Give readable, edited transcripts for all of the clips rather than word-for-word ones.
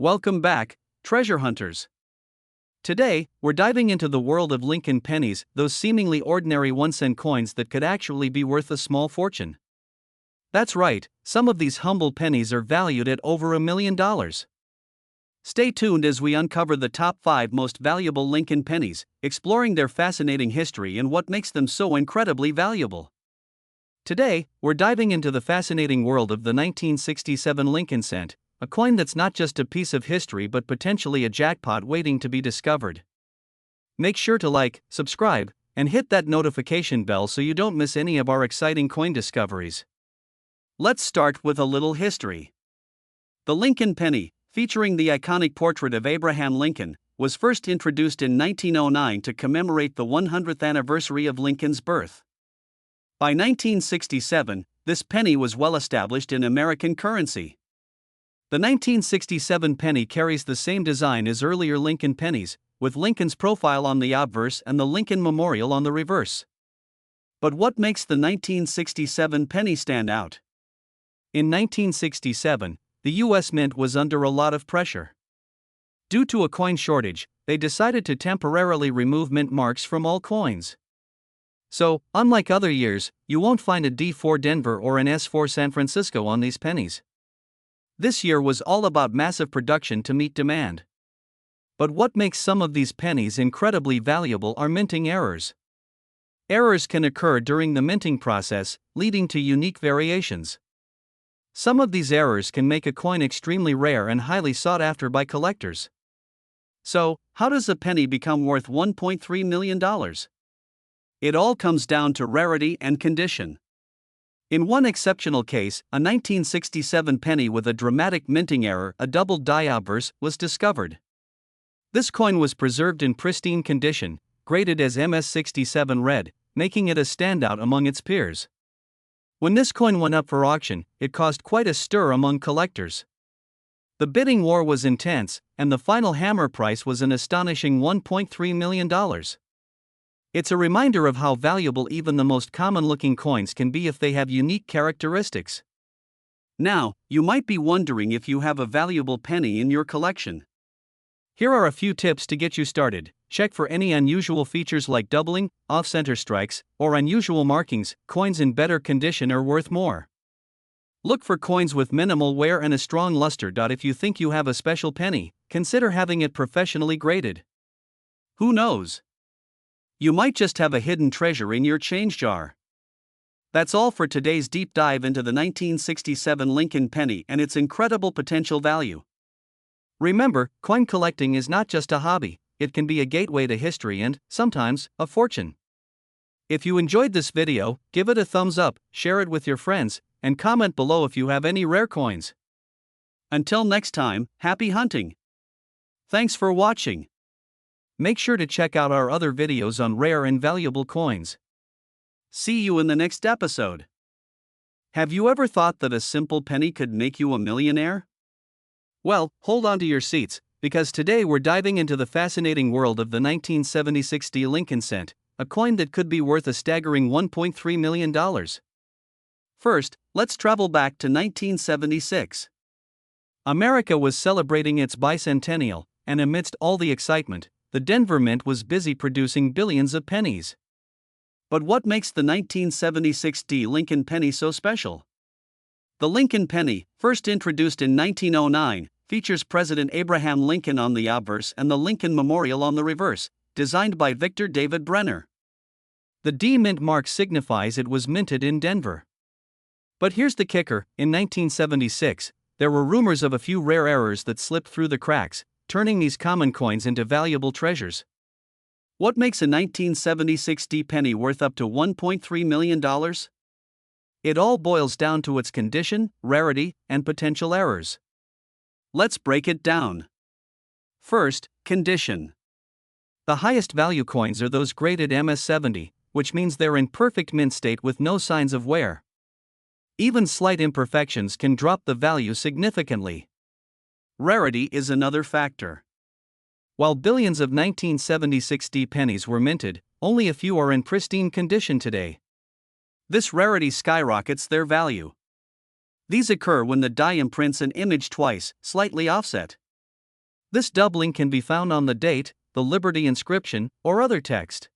Welcome back, treasure hunters. Today, we're diving into the world of Lincoln pennies, those seemingly ordinary 1-cent coins that could actually be worth a small fortune. That's right, some of these humble pennies are valued at over $1 million. Stay tuned as we uncover the top 5 most valuable Lincoln pennies, exploring their fascinating history and what makes them so incredibly valuable. Today, we're diving into the fascinating world of the 1967 Lincoln cent, a coin that's not just a piece of history but potentially a jackpot waiting to be discovered. Make sure to like, subscribe, and hit that notification bell so you don't miss any of our exciting coin discoveries. Let's start with a little history. The Lincoln penny, featuring the iconic portrait of Abraham Lincoln, was first introduced in 1909 to commemorate the 100th anniversary of Lincoln's birth. By 1967, this penny was well established in American currency. The 1967 penny carries the same design as earlier Lincoln pennies, with Lincoln's profile on the obverse and the Lincoln Memorial on the reverse. But what makes the 1967 penny stand out? In 1967, the U.S. Mint was under a lot of pressure. Due to a coin shortage, they decided to temporarily remove mint marks from all coins. So, unlike other years, you won't find a D4 Denver or an S4 San Francisco on these pennies. This year was all about massive production to meet demand. But what makes some of these pennies incredibly valuable are minting errors. Errors can occur during the minting process, leading to unique variations. Some of these errors can make a coin extremely rare and highly sought after by collectors. So, how does a penny become worth $1.3 million? It all comes down to rarity and condition. In one exceptional case, a 1967 penny with a dramatic minting error, a double die obverse, was discovered. This coin was preserved in pristine condition, graded as MS67 red, making it a standout among its peers. When this coin went up for auction, it caused quite a stir among collectors. The bidding war was intense, and the final hammer price was an astonishing $1.3 million. It's a reminder of how valuable even the most common-looking coins can be if they have unique characteristics. Now, you might be wondering if you have a valuable penny in your collection. Here are a few tips to get you started. Check for any unusual features like doubling, off-center strikes, or unusual markings. Coins in better condition are worth more. Look for coins with minimal wear and a strong luster. If you think you have a special penny, consider having it professionally graded. Who knows? You might just have a hidden treasure in your change jar. That's all for today's deep dive into the 1967 Lincoln penny and its incredible potential value. Remember, coin collecting is not just a hobby, it can be a gateway to history and, sometimes, a fortune. If you enjoyed this video, give it a thumbs up, share it with your friends, and comment below if you have any rare coins. Until next time, happy hunting! Thanks for watching. Make sure to check out our other videos on rare and valuable coins. See you in the next episode. Have you ever thought that a simple penny could make you a millionaire? Well, hold on to your seats, because today we're diving into the fascinating world of the 1976 Lincoln cent, a coin that could be worth a staggering $1.3 million. First, let's travel back to 1976. America was celebrating its bicentennial, and amidst all the excitement, the Denver Mint was busy producing billions of pennies. But what makes the 1976 Lincoln penny so special? The Lincoln penny, first introduced in 1909, features President Abraham Lincoln on the obverse and the Lincoln Memorial on the reverse, designed by Victor David Brenner. The D mint mark signifies it was minted in Denver. But here's the kicker: in 1976, there were rumors of a few rare errors that slipped through the cracks, turning these common coins into valuable treasures. What makes a 1976 penny worth up to $1.3 million? It all boils down to its condition, rarity, and potential errors. Let's break it down. First, condition. The highest value coins are those graded MS70, which means they're in perfect mint state with no signs of wear. Even slight imperfections can drop the value significantly. Rarity is another factor. While billions of 1976 pennies were minted, only a few are in pristine condition today. This rarity skyrockets their value. These occur when the die imprints an image twice, slightly offset. This doubling can be found on the date, the Liberty inscription, or other text.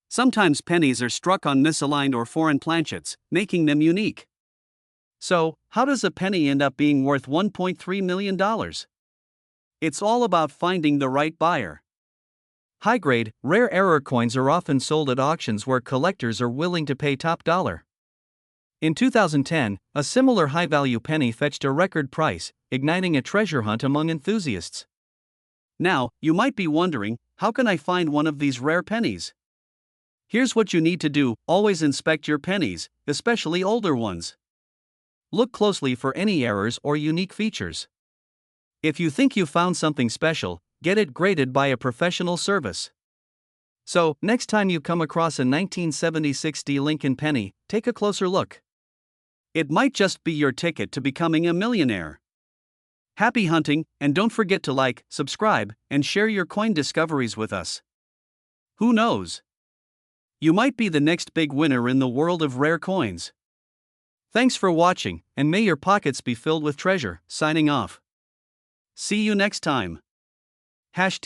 Sometimes pennies are struck on misaligned or foreign planchets, making them unique. So, how does a penny end up being worth $1.3 million? It's all about finding the right buyer. High-grade, rare error coins are often sold at auctions where collectors are willing to pay top dollar. In 2010, a similar high-value penny fetched a record price, igniting a treasure hunt among enthusiasts. Now, you might be wondering, how can I find one of these rare pennies? Here's what you need to do: always inspect your pennies, especially older ones. Look closely for any errors or unique features. If you think you found something special, get it graded by a professional service. So, next time you come across a 1976 D Lincoln penny, take a closer look. It might just be your ticket to becoming a millionaire. Happy hunting, and don't forget to like, subscribe, and share your coin discoveries with us. Who knows? You might be the next big winner in the world of rare coins. Thanks for watching, and may your pockets be filled with treasure. Signing off. See you next time. #.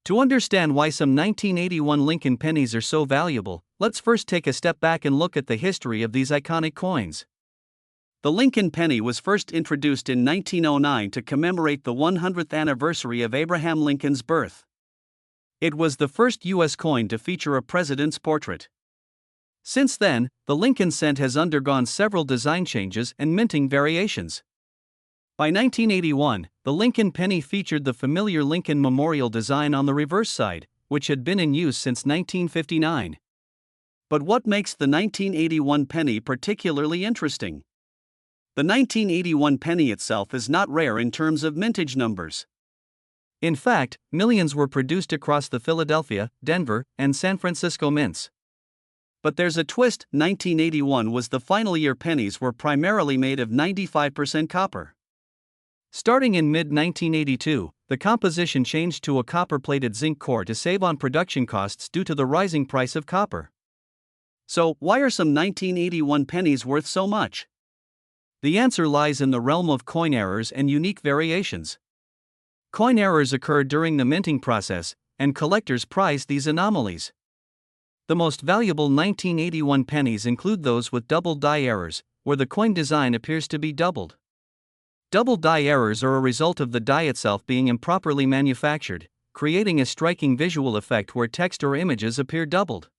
To understand why some 1981 Lincoln pennies are so valuable, let's first take a step back and look at the history of these iconic coins. The Lincoln penny was first introduced in 1909 to commemorate the 100th anniversary of Abraham Lincoln's birth. It was the first U.S. coin to feature a president's portrait. Since then, the Lincoln cent has undergone several design changes and minting variations. By 1981, the Lincoln penny featured the familiar Lincoln Memorial design on the reverse side, which had been in use since 1959. But what makes the 1981 penny particularly interesting? The 1981 penny itself is not rare in terms of mintage numbers. In fact, millions were produced across the Philadelphia, Denver, and San Francisco mints. But there's a twist: 1981 was the final year pennies were primarily made of 95% copper. Starting in mid-1982, the composition changed to a copper-plated zinc core to save on production costs due to the rising price of copper. So, why are some 1981 pennies worth so much? The answer lies in the realm of coin errors and unique variations. Coin errors occur during the minting process, and collectors prize these anomalies. The most valuable 1981 pennies include those with double die errors, where the coin design appears to be doubled. Double die errors are a result of the die itself being improperly manufactured, creating a striking visual effect where text or images appear doubled.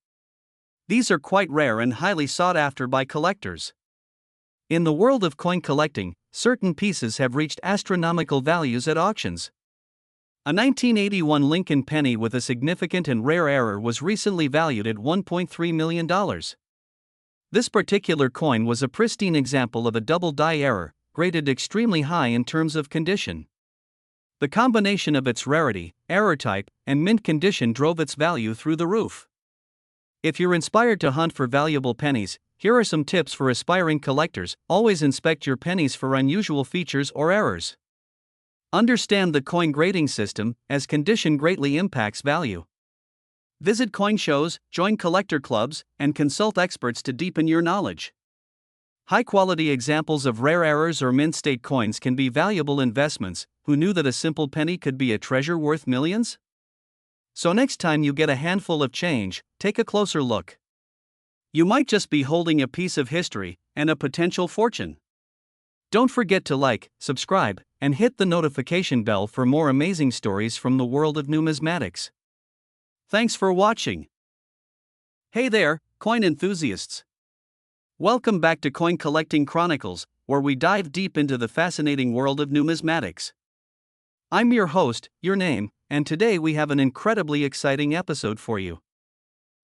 These are quite rare and highly sought after by collectors. In the world of coin collecting, certain pieces have reached astronomical values at auctions. A 1981 Lincoln penny with a significant and rare error was recently valued at $1.3 million. This particular coin was a pristine example of a double die error, graded extremely high in terms of condition. The combination of its rarity, error type, and mint condition drove its value through the roof. If you're inspired to hunt for valuable pennies, here are some tips for aspiring collectors. Always inspect your pennies for unusual features or errors. Understand the coin grading system, as condition greatly impacts value. Visit coin shows, join collector clubs, and consult experts to deepen your knowledge. High-quality examples of rare errors or mint-state coins can be valuable investments. Who knew that a simple penny could be a treasure worth millions? So next time you get a handful of change, take a closer look. You might just be holding a piece of history and a potential fortune. Don't forget to like, subscribe, and hit the notification bell for more amazing stories from the world of numismatics. Thanks for watching. Hey there, coin enthusiasts. Welcome back to Coin Collecting Chronicles, where we dive deep into the fascinating world of numismatics. I'm your host, Your Name, and today we have an incredibly exciting episode for you.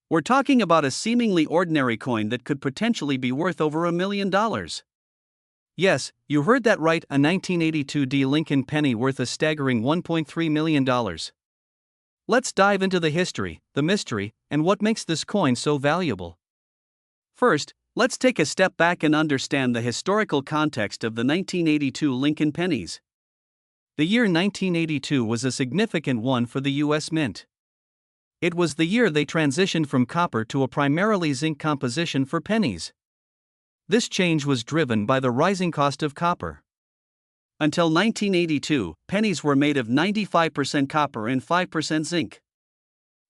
We're talking about a seemingly ordinary coin that could potentially be worth over $1 million. Yes, you heard that right, a 1982 D Lincoln penny worth a staggering $1.3 million. Let's dive into the history, the mystery, and what makes this coin so valuable. First, let's take a step back and understand the historical context of the 1982 Lincoln pennies. The year 1982 was a significant one for the U.S. Mint. It was the year they transitioned from copper to a primarily zinc composition for pennies. This change was driven by the rising cost of copper. Until 1982, pennies were made of 95% copper and 5% zinc.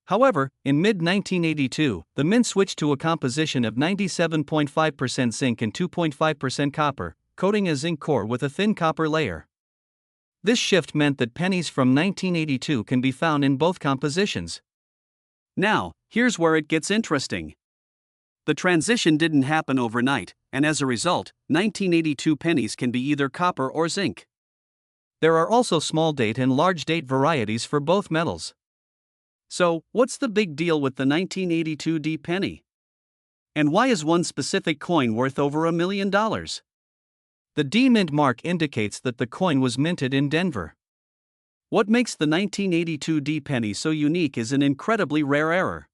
However, in mid-1982, the mint switched to a composition of 97.5% zinc and 2.5% copper, coating a zinc core with a thin copper layer. This shift meant that pennies from 1982 can be found in both compositions. Now, here's where it gets interesting. The transition didn't happen overnight, and as a result, 1982 pennies can be either copper or zinc. There are also small date and large date varieties for both metals. So, what's the big deal with the 1982 D penny? And why is one specific coin worth over $1 million? The D mint mark indicates that the coin was minted in Denver. What makes the 1982 D penny so unique is an incredibly rare error.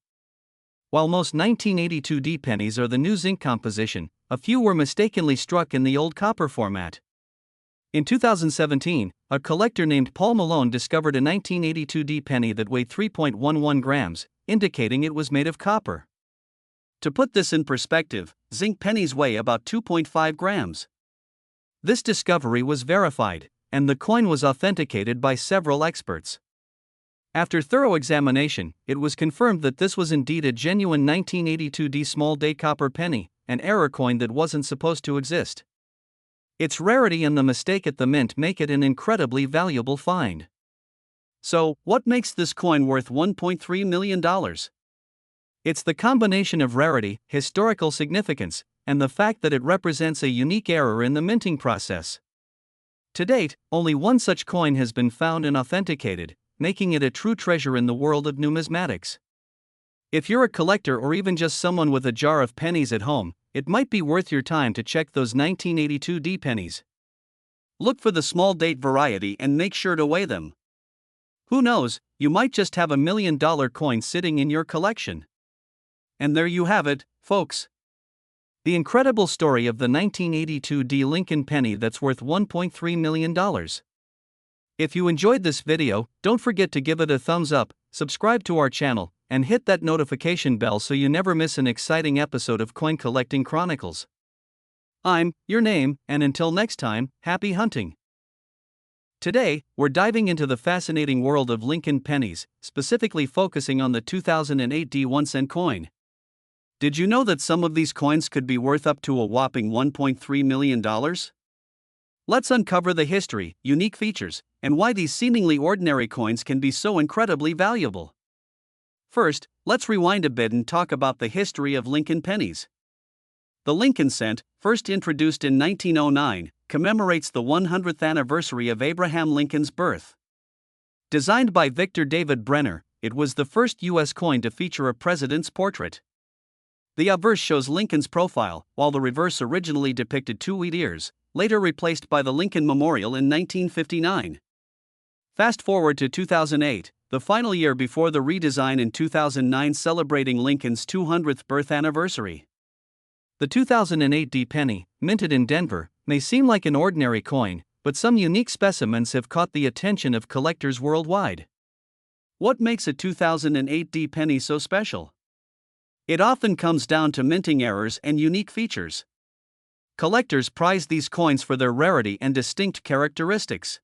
While most 1982 D pennies are the new zinc composition, a few were mistakenly struck in the old copper format. In 2017, a collector named Paul Malone discovered a 1982 D penny that weighed 3.11 grams, indicating it was made of copper. To put this in perspective, zinc pennies weigh about 2.5 grams. This discovery was verified, and the coin was authenticated by several experts. After thorough examination, it was confirmed that this was indeed a genuine 1982 D small date copper penny, an error coin that wasn't supposed to exist. Its rarity and the mistake at the mint make it an incredibly valuable find. So, what makes this coin worth $1.3 million? It's the combination of rarity, historical significance, and the fact that it represents a unique error in the minting process. To date, only one such coin has been found and authenticated, making it a true treasure in the world of numismatics. If you're a collector or even just someone with a jar of pennies at home, it might be worth your time to check those 1982 D pennies. Look for the small date variety and make sure to weigh them. Who knows, you might just have $1 million coin sitting in your collection. And there you have it, folks. The incredible story of the 1982 D Lincoln penny that's worth $1.3 million. If you enjoyed this video, don't forget to give it a thumbs up, subscribe to our channel, and hit that notification bell so you never miss an exciting episode of Coin Collecting Chronicles. I'm your name, and until next time, happy hunting. Today, we're diving into the fascinating world of Lincoln pennies, specifically focusing on the 2008 D 1-cent coin. Did you know that some of these coins could be worth up to a whopping $1.3 million? Let's uncover the history, unique features, and why these seemingly ordinary coins can be so incredibly valuable. First, let's rewind a bit and talk about the history of Lincoln pennies. The Lincoln cent, first introduced in 1909, commemorates the 100th anniversary of Abraham Lincoln's birth. Designed by Victor David Brenner, it was the first U.S. coin to feature a president's portrait. The obverse shows Lincoln's profile, while the reverse originally depicted two wheat ears, later replaced by the Lincoln Memorial in 1959. Fast forward to 2008, the final year before the redesign in 2009 celebrating Lincoln's 200th birth anniversary. The 2008 D penny, minted in Denver, may seem like an ordinary coin, but some unique specimens have caught the attention of collectors worldwide. What makes a 2008 D penny so special? It often comes down to minting errors and unique features. Collectors prize these coins for their rarity and distinct characteristics.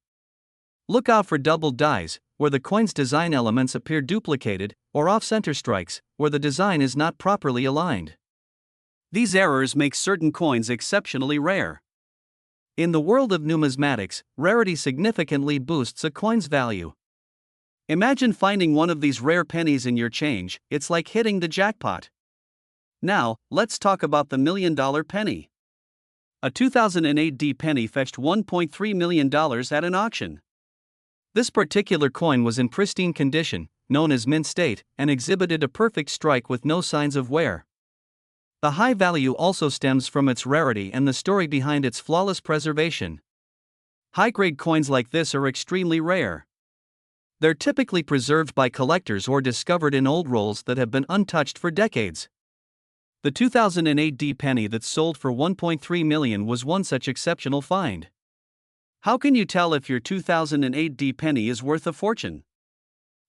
Look out for double dies, where the coin's design elements appear duplicated, or off-center strikes, where the design is not properly aligned. These errors make certain coins exceptionally rare. In the world of numismatics, rarity significantly boosts a coin's value. Imagine finding one of these rare pennies in your change, it's like hitting the jackpot. Now, let's talk about the $1 million penny. A 2008 D penny fetched $1.3 million at an auction. This particular coin was in pristine condition, known as mint state, and exhibited a perfect strike with no signs of wear. The high value also stems from its rarity and the story behind its flawless preservation. High-grade coins like this are extremely rare. They're typically preserved by collectors or discovered in old rolls that have been untouched for decades. The 2008 D penny that sold for $1.3 million was one such exceptional find. How can you tell if your 2008 D penny is worth a fortune?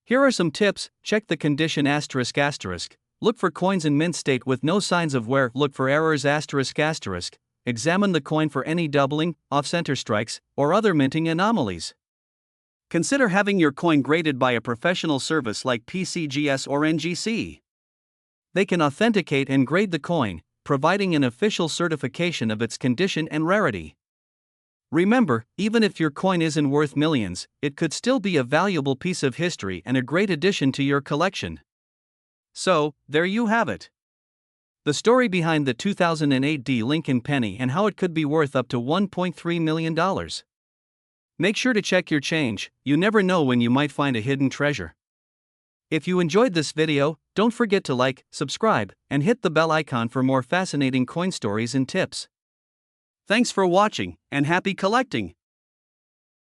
Here are some tips. Check the condition ***. Look for coins in mint state with no signs of wear. Look for errors ***. examine the coin for any doubling, off-center strikes, or other minting anomalies. Consider having your coin graded by a professional service like PCGS or NGC. They can authenticate and grade the coin, providing an official certification of its condition and rarity. Remember, even if your coin isn't worth millions, it could still be a valuable piece of history and a great addition to your collection. So, there you have it. The story behind the 2008 Lincoln penny and how it could be worth up to $1.3 million. Make sure to check your change, you never know when you might find a hidden treasure. If you enjoyed this video, don't forget to like, subscribe, and hit the bell icon for more fascinating coin stories and tips. Thanks for watching, and happy collecting!